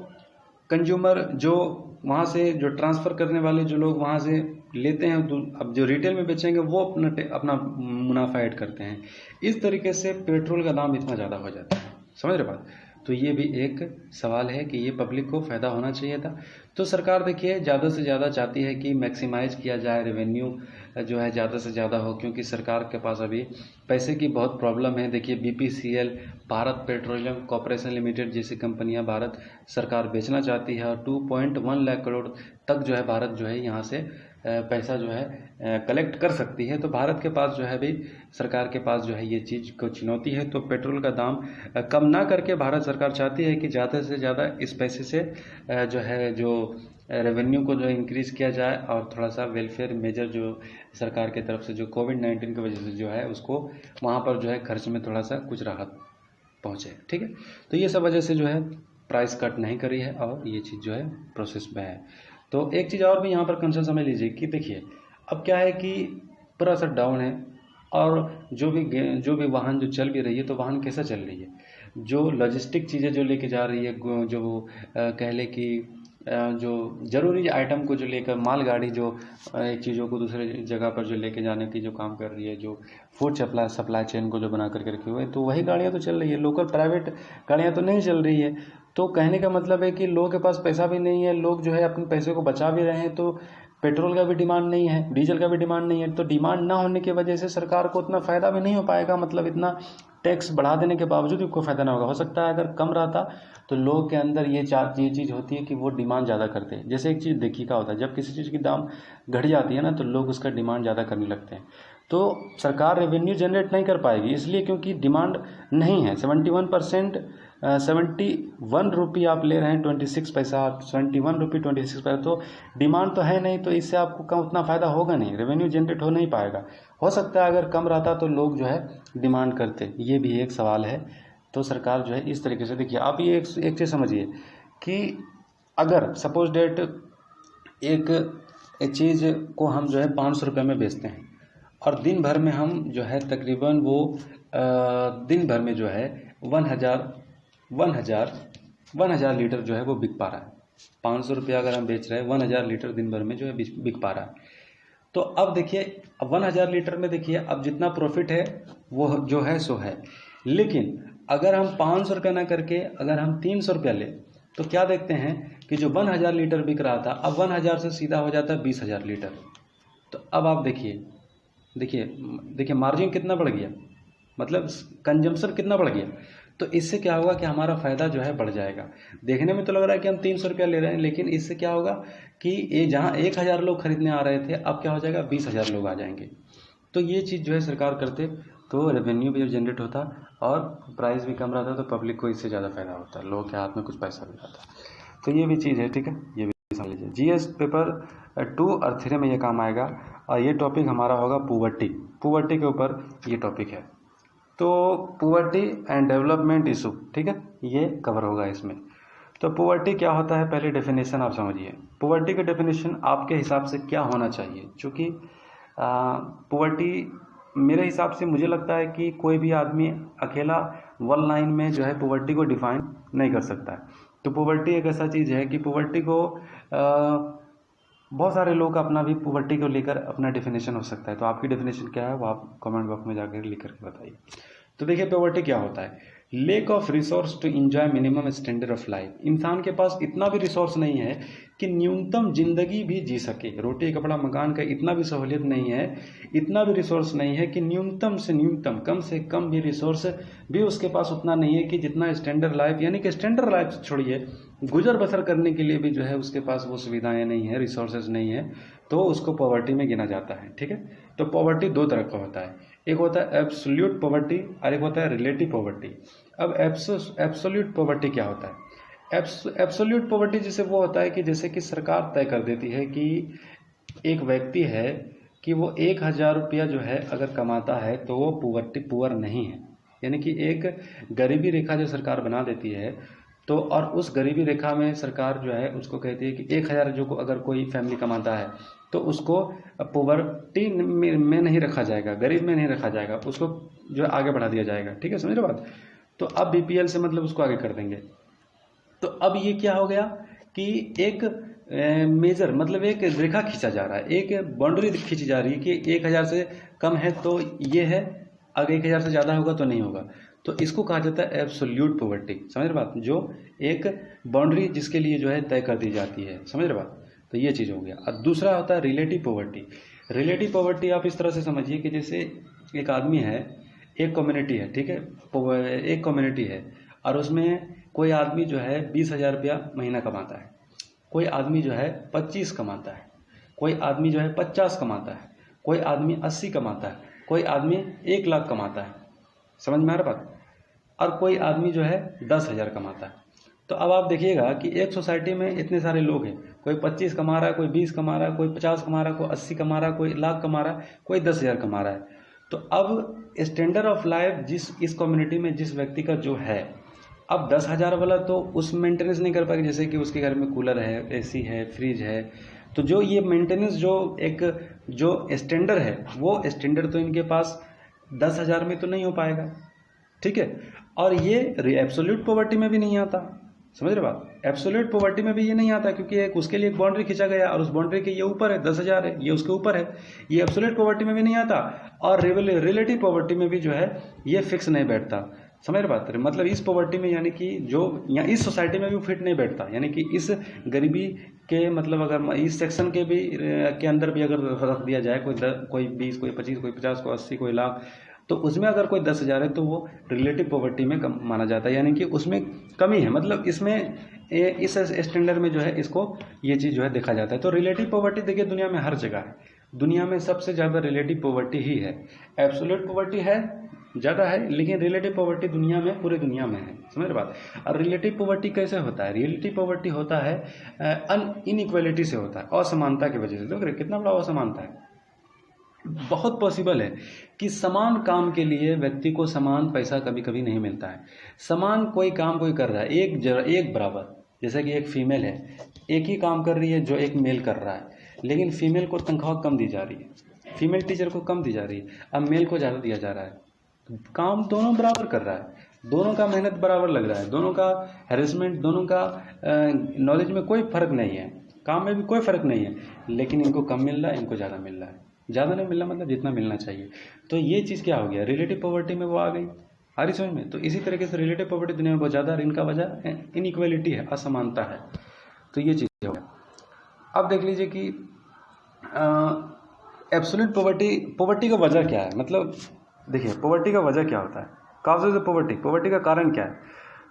कंज्यूमर जो वहाँ से जो ट्रांसफ़र करने वाले जो लोग वहाँ से लेते हैं, अब जो रिटेल में बेचेंगे वो अपना मुनाफा ऐड करते हैं। इस तरीके से पेट्रोल का दाम इतना ज़्यादा हो जाता है। समझ रहे बात? तो ये भी एक सवाल है कि ये पब्लिक को फ़ायदा होना चाहिए था। तो सरकार देखिए ज़्यादा से ज़्यादा चाहती है कि मैक्सिमाइज़ किया जाए, रेवेन्यू जो है ज़्यादा से ज़्यादा हो, क्योंकि सरकार के पास अभी पैसे की बहुत प्रॉब्लम है। देखिए BPCL, Bharat petroleum corporation limited जैसी कंपनियां भारत सरकार बेचना चाहती है और 2.1 लाख करोड़ तक जो है भारत जो है यहाँ से पैसा जो है कलेक्ट कर सकती है। तो भारत के पास जो है भी सरकार के पास जो है ये चीज़ को चुनौती है। तो पेट्रोल का दाम कम ना करके भारत सरकार चाहती है कि ज़्यादा से ज़्यादा इस पैसे से जो रेवेन्यू को जो इंक्रीज़ किया जाए और थोड़ा सा वेलफेयर मेजर जो सरकार की तरफ से जो कोविड-19 की वजह से जो है उसको वहाँ पर जो है खर्च में थोड़ा सा कुछ राहत पहुँचे। ठीक है, तो ये सब वजह से जो है प्राइस कट नहीं करी है और ये चीज़ जो है प्रोसेस में है। तो एक चीज़ और भी यहाँ पर कंसर्न समझ लीजिए कि देखिए अब क्या है कि पूरा सा डाउन है और जो भी वाहन जो चल भी रही है तो वाहन कैसा चल रही है, जो लॉजिस्टिक चीज़ें जो लेके जा रही है, जो कह ले कि जो ज़रूरी आइटम को जो लेकर मालगाड़ी जो एक चीज़ों को दूसरे जगह पर जो लेके जाने की जो काम कर रही है, जो फूड सप्लाई चेन को जो बना करके रखे हुए हैं, तो वही गाड़ियाँ तो चल रही है, लोकल प्राइवेट गाड़ियाँ तो नहीं चल रही है। तो कहने का मतलब है कि लोगों के पास पैसा भी नहीं है, लोग जो है अपने पैसे को बचा भी रहे हैं, तो पेट्रोल का भी डिमांड नहीं है, डीजल का भी डिमांड नहीं है। तो डिमांड ना होने की वजह से सरकार को उतना फ़ायदा भी नहीं हो पाएगा, मतलब इतना टैक्स बढ़ा देने के बावजूद भी कोई फ़ायदा ना होगा। हो सकता है अगर कम रहता तो लोगों के अंदर ये चीज़ होती है कि वो डिमांड ज़्यादा करते हैं। जैसे एक चीज़ देखिए क्या होता है, जब किसी चीज़ की दाम घट जाती है ना, तो लोग उसका डिमांड ज़्यादा करने लगते हैं। तो सरकार रेवेन्यू जनरेट नहीं कर पाएगी, इसलिए क्योंकि डिमांड नहीं है। 71% 71 रुपये आप ले रहे हैं 26 पैसा, 71 रुपये 26 पैसा, तो डिमांड तो है नहीं, तो इससे आपको कम उतना फ़ायदा होगा नहीं, रेवेन्यू जनरेट हो नहीं पाएगा। हो सकता है अगर कम रहता तो लोग जो है डिमांड करते, ये भी एक सवाल है। तो सरकार जो है इस तरीके से, देखिए आप ये एक चीज़ समझिए कि अगर सपोज डेट एक चीज़ को हम जो है 500 रुपये में बेचते हैं और दिन भर में हम जो है तकरीबन वो दिन भर में जो है 1000 लीटर जो है वो बिक पा रहा है। 500 रुपया अगर हम बेच रहे हैं, 1000 लीटर दिन भर में जो है बिक पा रहा है। तो अब देखिए, अब 1000 लीटर में देखिए अब जितना प्रॉफिट है वो जो है सो है। लेकिन अगर हम 500 रुपया ना करके अगर हम 300 रुपया ले, तो क्या देखते हैं कि जो 1000 लीटर बिक रहा था, अब 1000 से सीधा हो जाता है 20,000 लीटर। तो अब आप देखिए मार्जिन कितना बढ़ गया, मतलब कंजम्पशन कितना बढ़ गया। तो इससे क्या होगा कि हमारा फ़ायदा जो है बढ़ जाएगा। देखने में तो लग रहा है कि हम 300 रुपया ले रहे हैं, लेकिन इससे क्या होगा कि ये जहाँ 1000 लोग खरीदने आ रहे थे, अब क्या हो जाएगा 20,000 लोग आ जाएंगे। तो ये चीज़ जो है सरकार करते तो रेवेन्यू भी जनरेट होता और प्राइस भी कम रहता, तो पब्लिक को इससे ज़्यादा फ़ायदा होता, लोगों के हाथ में कुछ पैसा भी रहता। तो ये भी चीज़ है, ठीक है, ये भी समझ लीजिए। जीएस पेपर 2 और 3 में ये काम आएगा। और ये टॉपिक हमारा होगा पुवर्टी के ऊपर ये टॉपिक है। तो पुवर्टी एंड डेवलपमेंट इशू, ठीक है, ये कवर होगा इसमें। तो पुवर्टी क्या होता है, पहले डेफिनेशन आप समझिए। पुवर्टी का डेफिनेशन आपके हिसाब से क्या होना चाहिए, चूँकि पुवर्टी मेरे हिसाब से मुझे लगता है कि कोई भी आदमी अकेला वन लाइन में जो है पुवर्टी को डिफाइन नहीं कर सकता है। तो पुवर्टी एक ऐसा चीज़ है कि पुवर्टी को बहुत सारे लोग अपना भी पुवर्टी को लेकर अपना डेफिनेशन हो सकता है। तो आपकी डेफिनेशन क्या है वो आप कमेंट बॉक्स में जाकर लिख करके बताइए। तो देखिए पुवर्टी क्या होता है, lack of resource to enjoy minimum standard of life. इंसान के पास इतना भी रिसोर्स नहीं है कि न्यूनतम जिंदगी भी जी सके, रोटी कपड़ा मकान का इतना भी सहूलियत नहीं है, इतना भी रिसोर्स नहीं है कि न्यूनतम से न्यूनतम कम से कम भी रिसोर्स भी उसके पास उतना नहीं है कि जितना स्टैंडर्ड लाइफ, यानी कि स्टैंडर्ड लाइफ छोड़िए, गुजर बसर करने के लिए भी जो है उसके पास वो सुविधाएं नहीं है, रिसोर्सेज नहीं है, तो उसको पॉवर्टी में गिना जाता है, ठीक है। तो पॉवर्टी दो तरह का होता है, एक होता है एब्सोल्यूट पॉवर्टी और एक होता है रिलेटिव पॉवर्टी। अब एब्सोल्यूट पॉवर्टी क्या होता है, एब्सोल्यूट पॉवर्टी जैसे वो होता है कि जैसे कि सरकार तय कर देती है कि एक व्यक्ति है कि वो 1000 रुपया जो है अगर कमाता है तो वो पुअर नहीं है, यानी कि एक गरीबी रेखा जो सरकार बना देती है, तो और उस गरीबी रेखा में सरकार जो है उसको कहती है कि 1000 जो को अगर कोई फैमिली कमाता है तो उसको पॉवर्टी में नहीं रखा जाएगा, गरीब में नहीं रखा जाएगा, उसको जो है आगे बढ़ा दिया जाएगा, ठीक है, समझ रहे बात। तो अब बीपीएल से मतलब उसको आगे कर देंगे। तो अब ये क्या हो गया कि एक मेजर मतलब एक रेखा खींचा जा रहा है, एक बाउंड्री खींची जा रही है कि 1000 से कम है तो ये है, अगर 1000 से ज़्यादा होगा तो नहीं होगा। तो इसको कहा जाता है एब्सोल्यूट पॉवर्टी, समझ रहे बात, जो एक बाउंड्री जिसके लिए जो है तय कर दी जाती है, समझ रहे बात। तो ये चीज़ हो गया। और दूसरा होता है रिलेटिव पॉवर्टी। रिलेटिव पॉवर्टी आप इस तरह से समझिए कि जैसे एक आदमी है, एक कम्युनिटी है, ठीक है, एक कम्युनिटी है और उसमें कोई आदमी जो है 20,000 रुपया महीना कमाता है, कोई आदमी जो है 25 कमाता है, कोई आदमी जो है 50 कमाता है, कोई आदमी 80 कमाता है, कोई आदमी 1 लाख कमाता है, समझ में आ रहा बात, और कोई आदमी जो है 10,000 कमाता है। तो अब आप देखिएगा कि एक सोसाइटी में इतने सारे लोग हैं, कोई 25 कमा रहा है, कोई 20 कमा रहा है, कोई 50 कमा रहा है, कोई 80 कमा रहा है, कोई लाख कमा रहा है, कोई 10,000 कमा रहा है। तो अब स्टैंडर्ड ऑफ लाइफ इस कम्युनिटी में जिस व्यक्ति का जो है, अब 10,000 वाला तो उस मेंटेनेंस नहीं कर पाएगा, जैसे कि उसके घर में कूलर है, एसी है, फ्रिज है, तो जो ये मेंटेनेंस जो स्टैंडर्ड है, वो स्टैंडर्ड तो इनके पास 10,000 में तो नहीं हो पाएगा, ठीक है। और ये एब्सोल्यूट पॉवर्टी में भी नहीं आता, समझ रहे बात। एब्सोल्यूट पॉवर्टी में भी ये नहीं आता, क्योंकि एक उसके लिए एक बाउंड्री खींचा गया और उस बाउंड्री के ये ऊपर है 10,000 है, ये उसके ऊपर है, ये एब्सोल्यूट पॉवर्टी में भी नहीं आता। और रिलेटिव पॉवर्टी में भी जो है ये फिक्स नहीं बैठता। समझ रहे बात। मतलब इस पॉवर्टी में यानी कि जो या इस सोसाइटी में भी फिट नहीं बैठता, यानी कि इस गरीबी के मतलब अगर इस सेक्शन के भी के अंदर भी अगर रख दिया जाए, कोई 20, कोई 25, कोई 50, कोई 80, कोई लाख, तो उसमें अगर कोई 10,000 है तो वो रिलेटिव पॉवर्टी में कम माना जाता है, यानी कि उसमें कमी है। मतलब इसमें इस स्टैंडर्ड में जो है इसको ये चीज़ जो है देखा जाता है। तो रिलेटिव पॉवर्टी देखिए दुनिया में हर जगह है, दुनिया में सबसे ज़्यादा रिलेटिव पॉवर्टी ही है। एब्सोल्यूट पॉवर्टी है ज़्यादा है, लेकिन रिलेटिव पॉवर्टी दुनिया में पूरी दुनिया में है। समझ रहे बात। और रिलेटिव पॉवर्टी कैसे होता है? रिलेटिव पॉवर्टी होता है इनइक्वालिटी से होता है, असमानता की वजह से। देखो कितना बड़ा असमानता है। बहुत पॉसिबल है कि समान काम के लिए व्यक्ति को समान पैसा कभी कभी नहीं मिलता है। समान कोई काम कोई कर रहा है एक बराबर, जैसे कि एक फीमेल है, एक ही काम कर रही है जो एक मेल कर रहा है, लेकिन फीमेल को तनख्वाह कम दी जा रही है, फीमेल टीचर को कम दी जा रही है, अब मेल को ज़्यादा दिया जा रहा है। काम दोनों बराबर कर रहा है, दोनों का मेहनत बराबर लग रहा है, दोनों का हैरेसमेंट, दोनों का नॉलेज में कोई फ़र्क नहीं है, काम में भी कोई फ़र्क नहीं है, लेकिन इनको कम मिल रहा है, इनको ज़्यादा मिल रहा है। ज़्यादा नहीं मिल रहा मतलब जितना मिलना चाहिए। तो ये चीज़ क्या हो गया, रिलेटिव पॉवर्टी में वो आ गई। आ रही समझ में। तो इसी तरीके से रिलेटिव पॉवर्टी दुनिया में बहुत ज़्यादा, और इनका वजह इनइक्वालिटी है, असमानता है। तो ये चीज़ हो गया। अब देख लीजिए कि एब्सोल्यूट पॉवर्टी का वजह क्या है। मतलब देखिए पॉवर्टी का वजह क्या होता है, काउजेज ऑफ पॉवर्टी का कारण क्या है।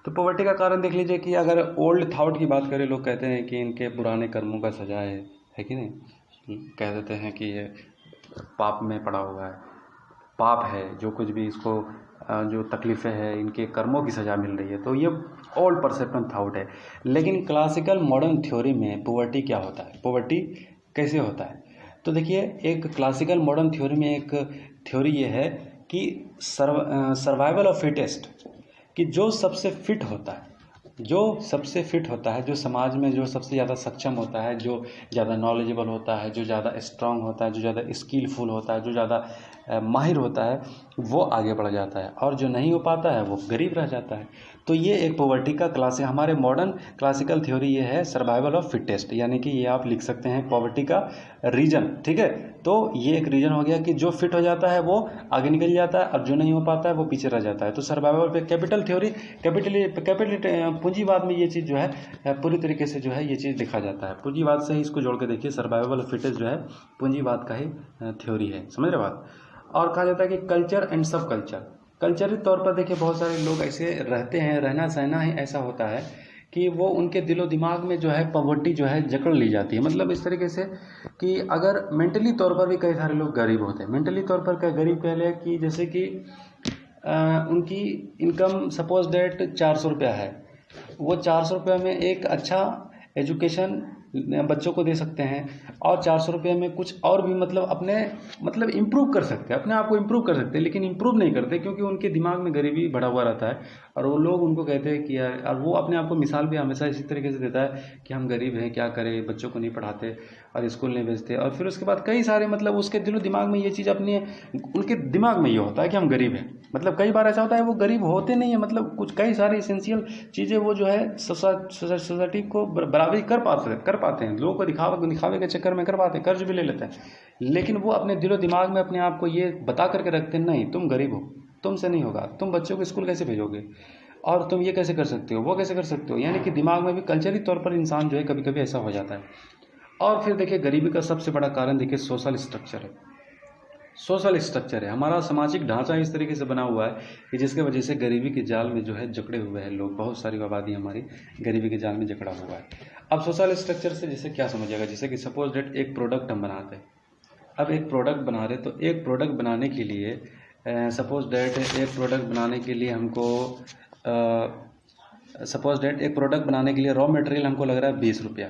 तो पॉवर्टी का कारण देख लीजिए कि अगर ओल्ड थॉट की बात करें, लोग कहते हैं कि इनके पुराने कर्मों का सजा है कि नहीं। कह देते हैं कि ये पाप में पड़ा हुआ है, पाप है, जो कुछ भी इसको जो तकलीफ़ें हैं इनके कर्मों की सज़ा मिल रही है। तो ये ओल्ड परसेप्शन थॉट है। लेकिन क्लासिकल मॉडर्न थ्योरी में पॉवर्टी क्या होता है, पॉवर्टी कैसे होता है। तो देखिए एक क्लासिकल मॉडर्न थ्योरी में एक थ्योरी ये है कि सर्वाइवल ऑफ फिटेस्ट, कि जो सबसे फिट होता है, जो सबसे फिट होता है, जो समाज में जो सबसे ज़्यादा सक्षम होता है, जो ज़्यादा नॉलेजेबल होता है, जो ज़्यादा स्ट्रांग होता है, जो ज़्यादा स्किलफुल होता है, जो ज़्यादा माहिर होता है, वो आगे बढ़ जाता है, और जो नहीं हो पाता है वो गरीब रह जाता है। तो ये एक पॉवर्टी का क्लास है। हमारे मॉडर्न क्लासिकल थ्योरी ये है सर्वाइवल ऑफ फिटेस्ट, यानी कि ये आप लिख सकते हैं पॉवर्टी का रीजन। ठीक है, तो ये एक रीजन हो गया कि जो फिट हो जाता है वो आगे निकल जाता है, और जो नहीं हो पाता है वो पीछे रह जाता है। तो सर्वाइवल पे कैपिटल थ्योरी, कैपिटल पूंजीवाद में ये चीज़ जो है पूरी तरीके से जो है ये चीज़ लिखा जाता है। पूंजीवाद से ही इसको जोड़ के देखिए, सर्वाइवल ऑफ फिटेस्ट जो है पूंजीवाद का ही थ्योरी है। समझ रहे बात। और कहा जाता है कि कल्चर एंड सब कल्चर, कल्चरल तौर पर देखिए बहुत सारे लोग ऐसे रहते हैं, रहना सहना ही ऐसा होता है कि वो उनके दिलो दिमाग में जो है पॉवर्टी जो है जकड़ ली जाती है। मतलब इस तरीके से कि अगर मेंटली तौर पर भी कई सारे लोग गरीब होते हैं। मेंटली तौर पर क्या गरीब कह लें कि जैसे कि उनकी इनकम सपोज डेट 400 रुपया है, वो 400 रुपये में एक अच्छा एजुकेशन बच्चों को दे सकते हैं, और 400 रुपये में कुछ और भी मतलब इम्प्रूव कर सकते हैं, अपने आप को इम्प्रूव कर सकते हैं, लेकिन इम्प्रूव नहीं करते क्योंकि उनके दिमाग में गरीबी भरा हुआ रहता है। और वो लोग उनको कहते हैं कि यार, और वो अपने आप को मिसाल भी हमेशा इसी तरीके से देता है कि हम गरीब हैं, क्या करें, बच्चों को नहीं पढ़ाते और स्कूल नहीं भेजते। और फिर उसके बाद कई सारे मतलब उसके दिलो दिमाग में ये चीज़ अपने उनके दिमाग में ये होता है कि हम गरीब हैं। मतलब कई बार ऐसा होता है वो गरीब होते नहीं है, मतलब कुछ कई सारी इसेंशियल चीज़ें वो जो है सोसाइटी को बराबरी कर पाते हैं, लोगों को दिखावे के चक्कर में कर पाते हैं, कर्ज भी ले लेते हैं, लेकिन वो अपने दिलो दिमाग में अपने आप को ये बता करके रखते हैं नहीं तुम गरीब हो, तुमसे नहीं होगा, तुम बच्चों को स्कूल कैसे भेजोगे, और तुम ये कैसे कर सकते हो, वो कैसे कर सकते हो। यानी कि दिमाग में भी कल्चरली तौर पर इंसान जो है कभी कभी ऐसा हो जाता है। और फिर देखिए गरीबी का सबसे बड़ा कारण देखिए सोशल स्ट्रक्चर है। सोशल स्ट्रक्चर है, हमारा सामाजिक ढांचा इस तरीके से बना हुआ है कि जिसके वजह से गरीबी के जाल में जो है जकड़े हुए हैं लोग, बहुत सारी आबादी हमारी गरीबी के जाल में जकड़ा हुआ है। अब सोशल स्ट्रक्चर से जैसे क्या समझिएगा, जैसे कि सपोज डेट एक प्रोडक्ट हम बनाते हैं, अब एक प्रोडक्ट बना रहे, तो एक प्रोडक्ट बनाने के लिए सपोज डेट एक प्रोडक्ट बनाने के लिए हमको सपोज डेट एक प्रोडक्ट बनाने के लिए रॉ मटेरियल हमको लग रहा है 20 रुपया।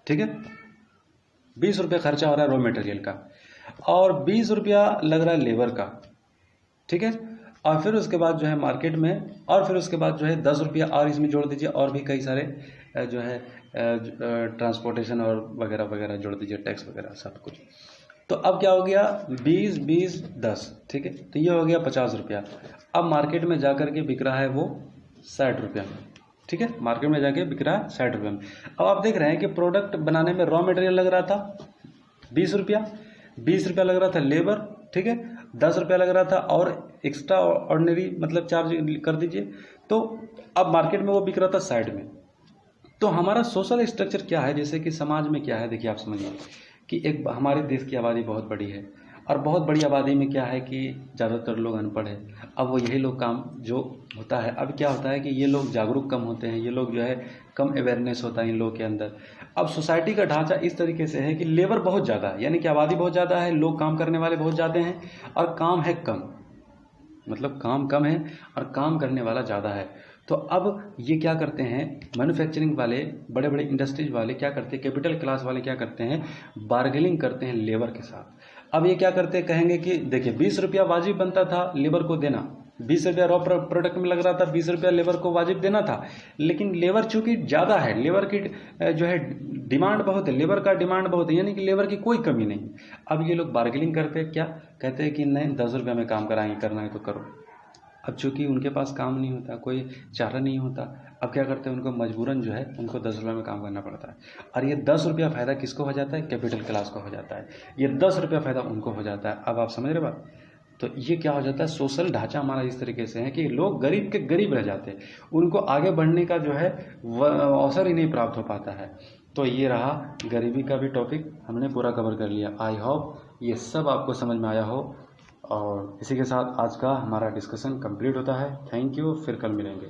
ठीक है, 20 रुपया खर्चा हो रहा है रॉ मटेरियल का, और 20 रुपया लग रहा है लेबर का। ठीक है, और फिर उसके बाद जो है मार्केट में, और फिर उसके बाद जो है 10 रुपया और इसमें जोड़ दीजिए, और भी कई सारे जो है ट्रांसपोर्टेशन और वगैरह वगैरह जोड़ दीजिए, टैक्स वगैरह सब कुछ। तो अब क्या हो गया 20 20 10। ठीक है, तो ये हो गया 50 रुपया। अब मार्केट में जा कर के बिक रहा है वो 60 रुपया में। ठीक है, मार्केट में जाके बिक रहा है 60 रुपये में। अब आप देख रहे हैं कि प्रोडक्ट बनाने में रॉ मटेरियल लग रहा था 20 रुपया, 20 रुपया लग रहा था लेबर, ठीक है, 10 रुपया लग रहा था और एक्स्ट्रा ऑर्डिनरी मतलब चार्ज कर दीजिए, तो अब मार्केट में वो बिक रहा था 60 में। तो हमारा सोशल स्ट्रक्चर क्या है, जैसे कि समाज में क्या है, देखिए आप समझिए कि एक हमारे देश की आबादी बहुत बड़ी है और बहुत बड़ी आबादी में क्या है कि ज़्यादातर लोग अनपढ़ हैं। अब वो यही लोग काम जो होता है, अब क्या होता है कि ये लोग जागरूक कम होते हैं, ये लोग जो है कम अवेयरनेस होता है इन लोगों के अंदर। अब सोसाइटी का ढांचा इस तरीके से है कि लेबर बहुत ज़्यादा है, यानी कि आबादी बहुत ज़्यादा है, लोग काम करने वाले बहुत ज़्यादा हैं और काम है कम, मतलब काम कम है और काम करने वाला ज़्यादा है। तो अब ये क्या करते हैं, मैन्युफैक्चरिंग वाले, बड़े बड़े इंडस्ट्रीज वाले क्या करते हैं, कैपिटल क्लास वाले क्या करते हैं, बार्गेनिंग करते हैं लेबर के साथ। अब ये क्या करते हैं, कहेंगे कि देखिए 20 रुपया वाजिब बनता था लेबर को देना, 20 रुपया रॉ प्रोडक्ट में लग रहा था, 20 रुपया लेबर को वाजिब देना था, लेकिन लेबर चूंकि ज़्यादा है, लेबर की जो है डिमांड बहुत है, लेबर का डिमांड बहुत है, यानी कि लेबर की कोई कमी नहीं। अब ये लोग बार्गेनिंग करते हैं, क्या कहते हैं कि नहीं 10 रुपया में काम कराएंगे, करना है तो करो। अब चूंकि उनके पास काम नहीं होता, कोई चारा नहीं होता, अब क्या करते हैं, उनको मजबूरन जो है उनको 10 रुपये में काम करना पड़ता है। और ये 10 रुपया फ़ायदा किसको हो जाता है, कैपिटल क्लास को हो जाता है, ये 10 रुपया फ़ायदा उनको हो जाता है। अब आप समझ रहे बात। तो ये क्या हो जाता है, सोशल ढांचा हमारा इस तरीके से है कि लोग गरीब के गरीब रह जाते हैं, उनको आगे बढ़ने का जो है अवसर ही नहीं प्राप्त हो पाता है। तो ये रहा गरीबी का भी टॉपिक, हमने पूरा कवर कर लिया। आई होप ये सब आपको समझ में आया हो, और इसी के साथ आज का हमारा डिस्कशन कंप्लीट होता है। थैंक यू, फिर कल मिलेंगे।